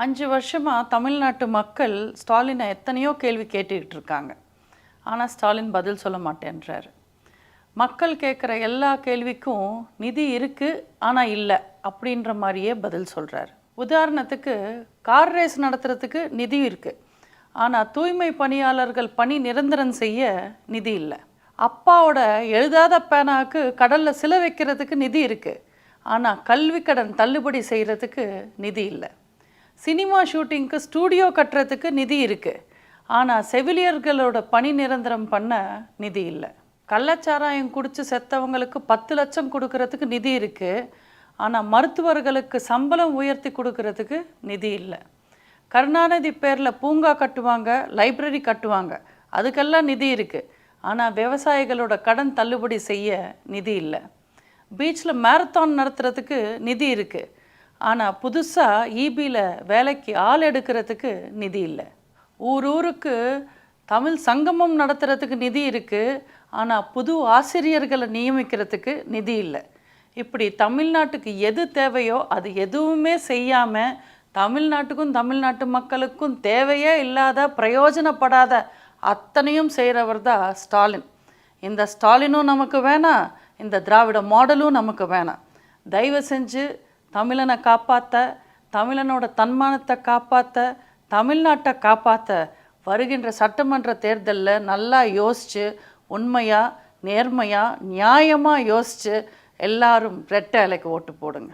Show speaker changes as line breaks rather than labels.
5 வருஷமாக தமிழ்நாட்டு மக்கள் ஸ்டாலினை எத்தனையோ கேள்வி கேட்டுக்கிட்டு இருக்காங்க. ஆனால் ஸ்டாலின் பதில் சொல்ல மாட்டேன்றார். மக்கள் கேட்குற எல்லா கேள்விக்கும் நிதி இருக்குது ஆனால் இல்லை அப்படின்ற மாதிரியே பதில் சொல்கிறார். உதாரணத்துக்கு கார் ரேஸ் நடத்துறதுக்கு நிதி இருக்குது, ஆனால் தூய்மை பணியாளர்கள் பணி நிரந்தரம் செய்ய நிதி இல்லை. அப்பாவோட எழுதாத பேனாவுக்கு கடலில் சிலை வைக்கிறதுக்கு நிதி இருக்குது, ஆனால் கல்வி கடன் தள்ளுபடி செய்கிறதுக்கு நிதி இல்லை. சினிமா ஷூட்டிங்க்கு ஸ்டூடியோ கட்டுறதுக்கு நிதி இருக்குது, ஆனால் செவிலியர்களோட பணி நிரந்தரம் பண்ண நிதி இல்லை. கள்ளச்சாராயம் குடித்து செத்தவங்களுக்கு 10 லட்சம் கொடுக்கறதுக்கு நிதி இருக்குது, ஆனால் மருத்துவர்களுக்கு சம்பளம் உயர்த்தி கொடுக்கறதுக்கு நிதி இல்லை. கருணாநிதி பேரில் பூங்கா கட்டுவாங்க, லைப்ரரி கட்டுவாங்க, அதுக்கெல்லாம் நிதி இருக்குது, ஆனால் விவசாயிகளோட கடன் தள்ளுபடி செய்ய நிதி இல்லை. பீச்சில் மேரத்தான் நடத்துறதுக்கு நிதி இருக்குது, ஆனால் புதுசாக ஈபியில் வேலைக்கு ஆள் எடுக்கிறதுக்கு நிதி இல்லை. ஊருக்கு தமிழ் சங்கமம் நடத்துறதுக்கு நிதி இருக்குது, ஆனால் புது ஆசிரியர்களை நியமிக்கிறதுக்கு நிதி இல்லை. இப்படி தமிழ்நாட்டுக்கு எது தேவையோ அது எதுவுமே செய்யாமல் தமிழ்நாட்டுக்கும் தமிழ்நாட்டு மக்களுக்கும் தேவையே இல்லாத பிரயோஜனப்படாத அத்தனையும் செய்கிறவர் தான் ஸ்டாலின். இந்த ஸ்டாலினும் நமக்கு வேணாம், இந்த திராவிட மாடலும் நமக்கு வேணாம். தயவு செஞ்சு தமிழனை காப்பாற்ற, தமிழனோட தன்மானத்தை காப்பாற்ற, தமிழ்நாட்டை காப்பாற்ற வருகின்ற சட்டமன்ற தேர்தலில் நல்லா யோசித்து உண்மையாக நேர்மையாக நியாயமாக யோசித்து எல்லாரும் ரெட்டை இலைக்கு ஓட்டு போடுங்க.